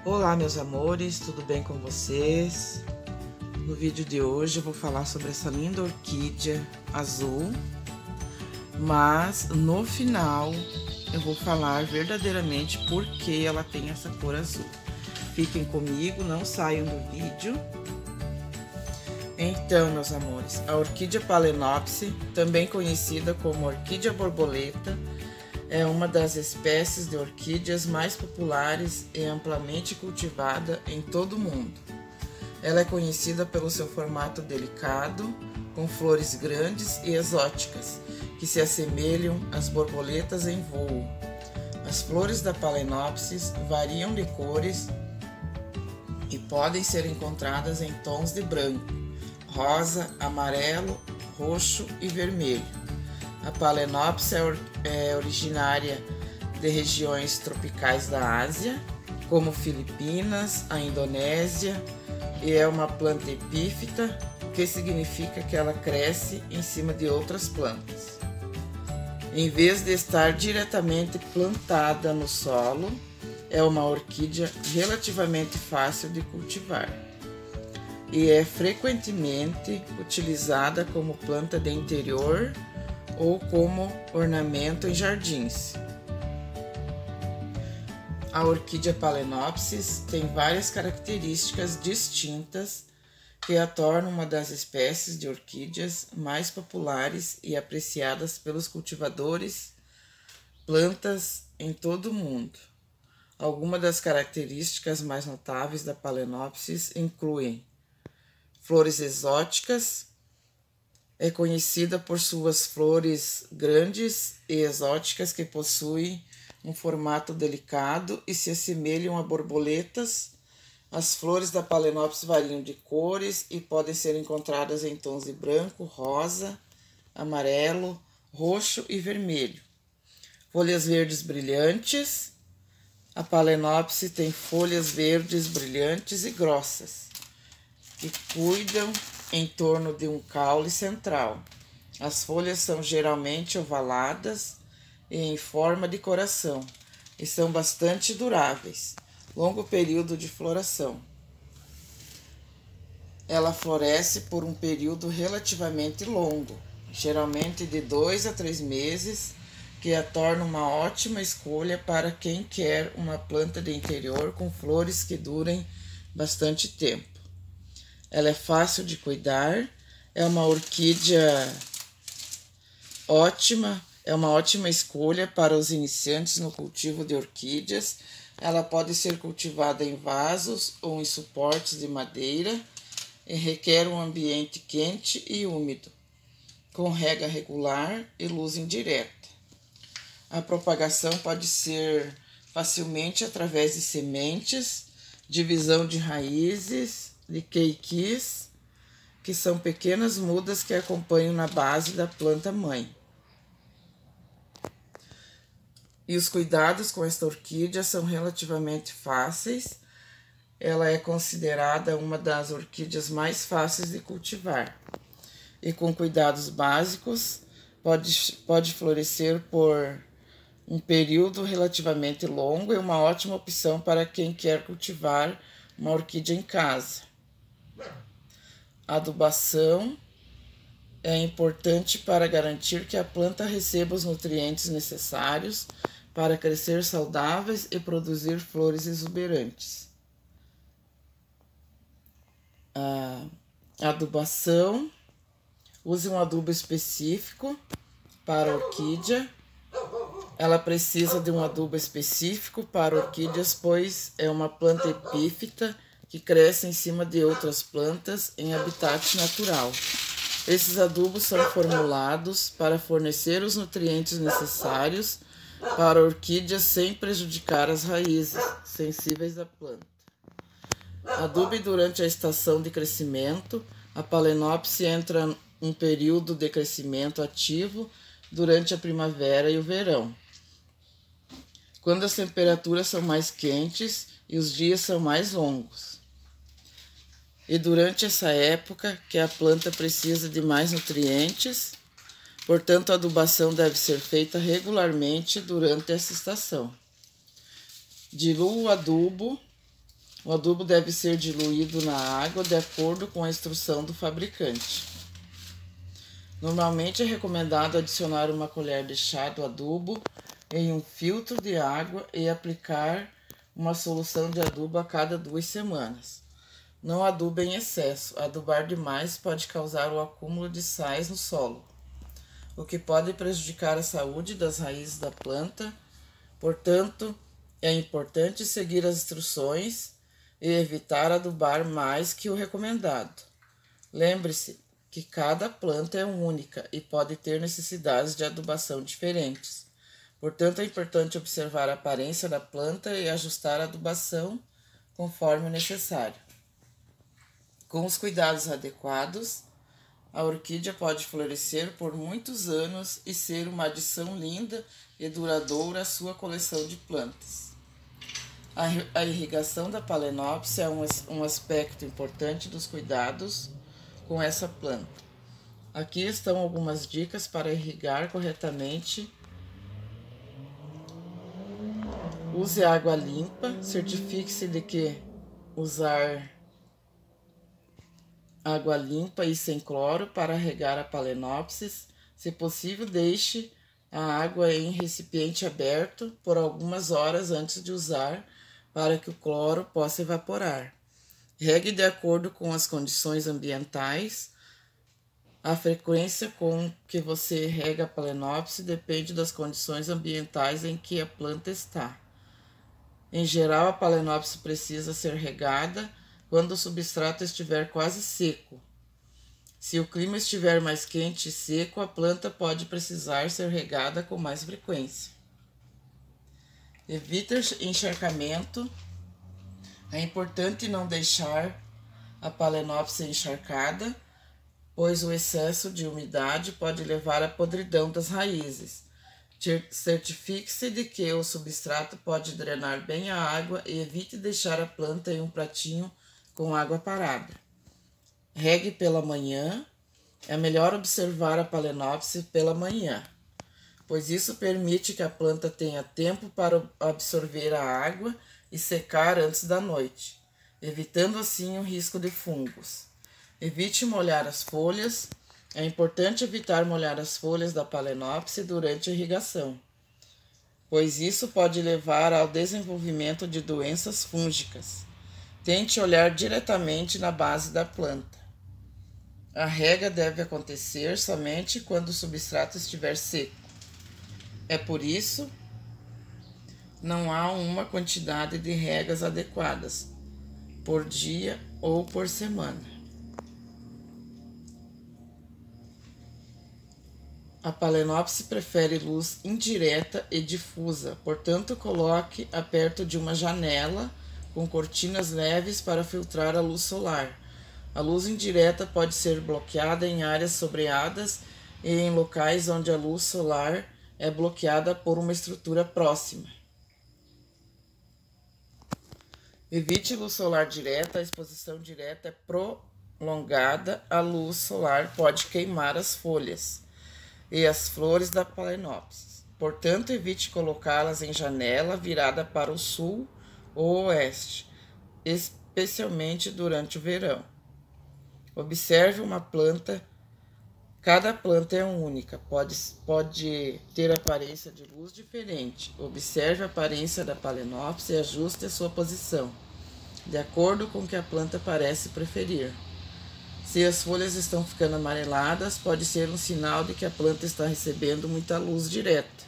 Olá, meus amores, tudo bem com vocês? No vídeo de hoje eu vou falar sobre essa linda orquídea azul, mas no final eu vou falar verdadeiramente por que ela tem essa cor azul. Fiquem comigo, não saiam do vídeo. Então, meus amores, a orquídea Phalaenopsis, também conhecida como orquídea borboleta, é uma das espécies de orquídeas mais populares e amplamente cultivada em todo o mundo. Ela é conhecida pelo seu formato delicado, com flores grandes e exóticas, que se assemelham às borboletas em voo. As flores da Phalaenopsis variam de cores e podem ser encontradas em tons de branco, rosa, amarelo, roxo e vermelho. A Phalaenopsis é originária de regiões tropicais da Ásia, como Filipinas, a Indonésia, e é uma planta epífita, que significa que ela cresce em cima de outras plantas. Em vez de estar diretamente plantada no solo, é uma orquídea relativamente fácil de cultivar e é frequentemente utilizada como planta de interior ou como ornamento em jardins. A orquídea Phalaenopsis tem várias características distintas que a tornam uma das espécies de orquídeas mais populares e apreciadas pelos cultivadores plantas em todo o mundo. Algumas das características mais notáveis da Phalaenopsis incluem flores exóticas. É conhecida por suas flores grandes e exóticas que possuem um formato delicado e se assemelham a borboletas. As flores da Phalaenopsis variam de cores e podem ser encontradas em tons de branco, rosa, amarelo, roxo e vermelho. Folhas verdes brilhantes. A Phalaenopsis tem folhas verdes brilhantes e grossas, que cuidam em torno de um caule central. As folhas são geralmente ovaladas e em forma de coração e são bastante duráveis. Longo período de floração. Ela floresce por um período relativamente longo, geralmente de 2 a 3 meses, que a torna uma ótima escolha para quem quer uma planta de interior com flores que durem bastante tempo. Ela é fácil de cuidar, é uma orquídea ótima, é uma ótima escolha para os iniciantes no cultivo de orquídeas. Ela pode ser cultivada em vasos ou em suportes de madeira e requer um ambiente quente e úmido, com rega regular e luz indireta. A propagação pode ser facilmente através de sementes, divisão de raízes, de queikis, que são pequenas mudas que acompanham na base da planta mãe. E os cuidados com esta orquídea são relativamente fáceis. Ela é considerada uma das orquídeas mais fáceis de cultivar. E com cuidados básicos, pode florescer por um período relativamente longo e uma ótima opção para quem quer cultivar uma orquídea em casa. A adubação é importante para garantir que a planta receba os nutrientes necessários para crescer saudáveis e produzir flores exuberantes. A adubação: use um adubo específico para a orquídea. Ela precisa de um adubo específico para orquídeas, pois é uma planta epífita que cresce em cima de outras plantas em habitat natural. Esses adubos são formulados para fornecer os nutrientes necessários para orquídeas sem prejudicar as raízes sensíveis à planta. Adube durante a estação de crescimento. A Phalaenopsis entra em um período de crescimento ativo durante a primavera e o verão, quando as temperaturas são mais quentes e os dias são mais longos. E durante essa época que a planta precisa de mais nutrientes, portanto a adubação deve ser feita regularmente durante essa estação. Dilua o adubo O adubo deve ser diluído na água de acordo com a instrução do fabricante. Normalmente é recomendado adicionar uma colher de chá do adubo em um filtro de água e aplicar uma solução de adubo a cada 2 semanas. Não aduba em excesso. Adubar demais pode causar o acúmulo de sais no solo, o que pode prejudicar a saúde das raízes da planta. Portanto, é importante seguir as instruções e evitar adubar mais que o recomendado. Lembre-se que cada planta é única e pode ter necessidades de adubação diferentes. Portanto, é importante observar a aparência da planta e ajustar a adubação conforme necessário. Com os cuidados adequados, a orquídea pode florescer por muitos anos e ser uma adição linda e duradoura à sua coleção de plantas. A irrigação da Phalaenopsis é um aspecto importante dos cuidados com essa planta. Aqui estão algumas dicas para irrigar corretamente. Use água limpa, certifique-se de que usar água limpa e sem cloro para regar a Phalaenopsis. Se possível, deixe a água em recipiente aberto por algumas horas antes de usar, para que o cloro possa evaporar. Regue de acordo com as condições ambientais. A frequência com que você rega a Phalaenopsis depende das condições ambientais em que a planta está. Em geral, a Phalaenopsis precisa ser regada quando o substrato estiver quase seco. Se o clima estiver mais quente e seco, a planta pode precisar ser regada com mais frequência. Evite encharcamento. É importante não deixar a Phalaenopsis encharcada, pois o excesso de umidade pode levar à podridão das raízes. Certifique-se de que o substrato pode drenar bem a água e evite deixar a planta em um pratinho com água parada. Regue pela manhã. É melhor observar a Phalaenopsis pela manhã, pois isso permite que a planta tenha tempo para absorver a água e secar antes da noite, evitando assim o risco de fungos. Evite molhar as folhas. É importante evitar molhar as folhas da Phalaenopsis durante a irrigação, pois isso pode levar ao desenvolvimento de doenças fúngicas. Tente olhar diretamente na base da planta. A rega deve acontecer somente quando o substrato estiver seco. É por isso, não há uma quantidade de regas adequadas por dia ou por semana. A Phalaenopsis prefere luz indireta e difusa, portanto, coloque perto de uma janela com cortinas leves para filtrar a luz solar. A luz indireta pode ser bloqueada em áreas sombreadas e em locais onde a luz solar é bloqueada por uma estrutura próxima. Evite luz solar direta. A exposição direta é prolongada. A luz solar pode queimar as folhas e as flores da Phalaenopsis. Portanto, evite colocá-las em janela virada para o sul ou oeste, especialmente durante o verão. Observe uma planta. Cada planta é única, pode ter aparência de luz diferente. Observe a aparência da Phalaenopsis e ajuste a sua posição, de acordo com o que a planta parece preferir. Se as folhas estão ficando amareladas, pode ser um sinal de que a planta está recebendo muita luz direta.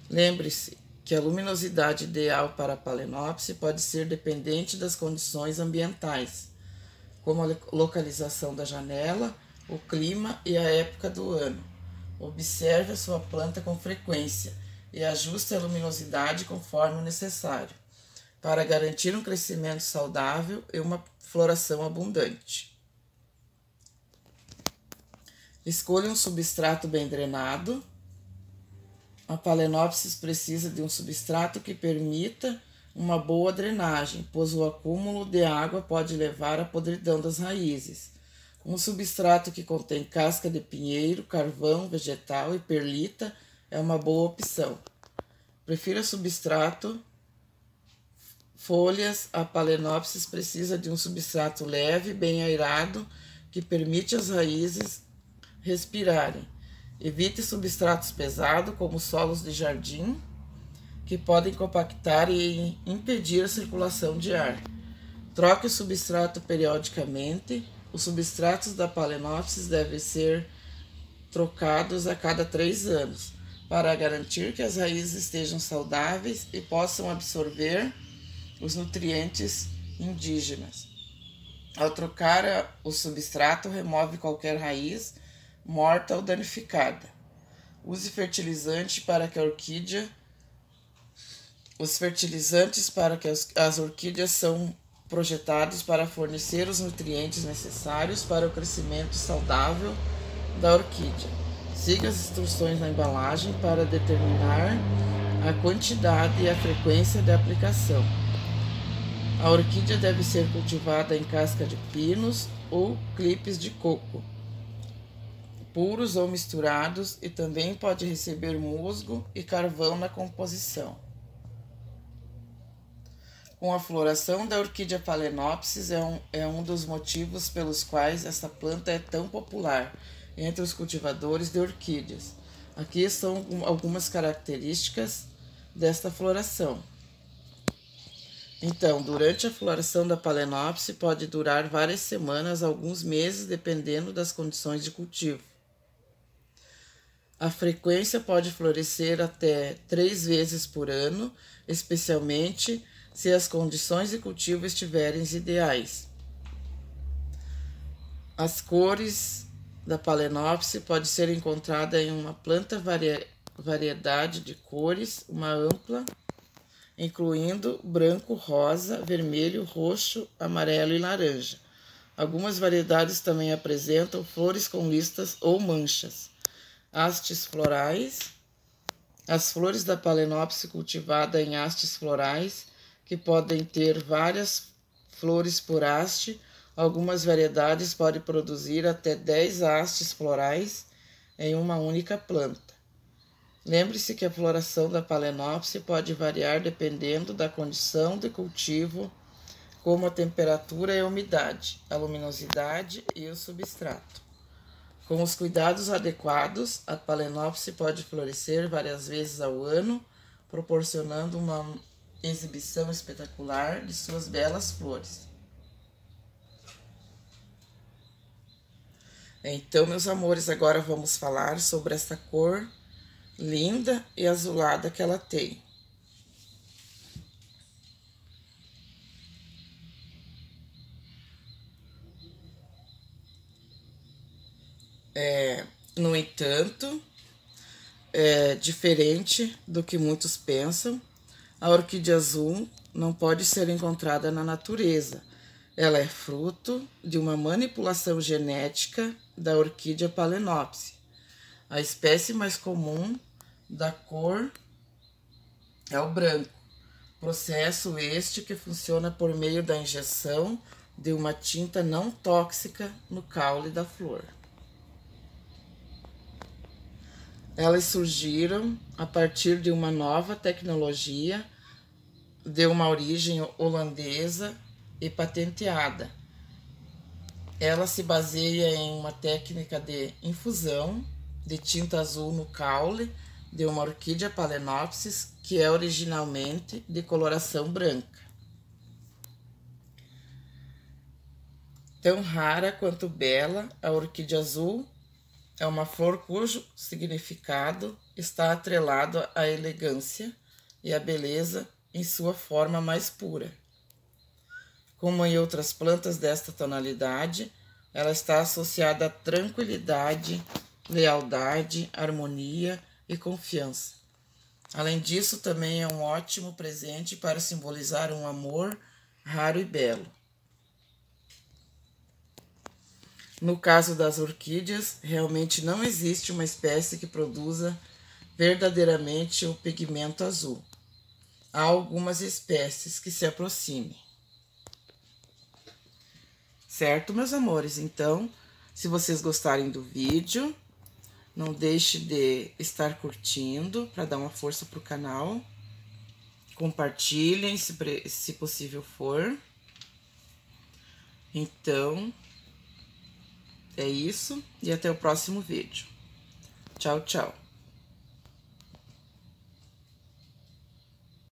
Lembre-se que a luminosidade ideal para a Phalaenopsis pode ser dependente das condições ambientais, como a localização da janela, o clima e a época do ano. Observe a sua planta com frequência e ajuste a luminosidade conforme necessário, para garantir um crescimento saudável e uma floração abundante. Escolha um substrato bem drenado. A Phalaenopsis precisa de um substrato que permita uma boa drenagem, pois o acúmulo de água pode levar à podridão das raízes. Um substrato que contém casca de pinheiro, carvão vegetal e perlita é uma boa opção. Prefira substrato folhas, a Phalaenopsis precisa de um substrato leve, bem airado, que permite às raízes respirarem. Evite substratos pesados, como solos de jardim, que podem compactar e impedir a circulação de ar. Troque o substrato periodicamente. Os substratos da Phalaenopsis devem ser trocados a cada 3 anos, para garantir que as raízes estejam saudáveis e possam absorver os nutrientes indígenas. Ao trocar o substrato, remove qualquer raiz morta ou danificada. Use fertilizante para que a orquídea. Os fertilizantes para que as orquídeas são projetados para fornecer os nutrientes necessários para o crescimento saudável da orquídea. Siga as instruções na embalagem para determinar a quantidade e a frequência de aplicação. A orquídea deve ser cultivada em casca de pinos ou clipes de coco, puros ou misturados, e também pode receber musgo e carvão na composição. Com a floração da orquídea Phalaenopsis é um dos motivos pelos quais essa planta é tão popular entre os cultivadores de orquídeas. Aqui estão algumas características desta floração. Então, durante a floração da Phalaenopsis pode durar várias semanas, alguns meses, dependendo das condições de cultivo. A frequência pode florescer até 3 vezes por ano, especialmente se as condições de cultivo estiverem ideais. As cores da Phalaenopsis pode ser encontrada em uma planta variedade de cores, uma ampla, incluindo branco, rosa, vermelho, roxo, amarelo e laranja. Algumas variedades também apresentam flores com listas ou manchas. Hastes florais. As flores da Phalaenopsis cultivada em hastes florais, que podem ter várias flores por haste. Algumas variedades podem produzir até 10 hastes florais em uma única planta. Lembre-se que a floração da Phalaenopsis pode variar dependendo da condição de cultivo, como a temperatura e a umidade, a luminosidade e o substrato. Com os cuidados adequados, a Phalaenopsis pode florescer várias vezes ao ano, proporcionando uma exibição espetacular de suas belas flores. Então, meus amores, agora vamos falar sobre essa cor linda e azulada que ela tem. No entanto, diferente do que muitos pensam, a orquídea azul não pode ser encontrada na natureza. Ela é fruto de uma manipulação genética da orquídea Phalaenopsis. A espécie mais comum da cor é o branco. Processo este que funciona por meio da injeção de uma tinta não tóxica no caule da flor. Elas surgiram a partir de uma nova tecnologia de uma origem holandesa e patenteada. Ela se baseia em uma técnica de infusão de tinta azul no caule de uma orquídea Phalaenopsis que é originalmente de coloração branca. Tão rara quanto bela, a orquídea azul é uma flor cujo significado está atrelado à elegância e à beleza em sua forma mais pura. Como em outras plantas desta tonalidade, ela está associada à tranquilidade, lealdade, harmonia e confiança. Além disso, também é um ótimo presente para simbolizar um amor raro e belo. No caso das orquídeas, realmente não existe uma espécie que produza verdadeiramente o pigmento azul. Há algumas espécies que se aproximem. Certo, meus amores? Então, se vocês gostarem do vídeo, não deixe de estar curtindo para dar uma força para o canal. Compartilhem se possível for. Então, é isso e até o próximo vídeo. Tchau, tchau.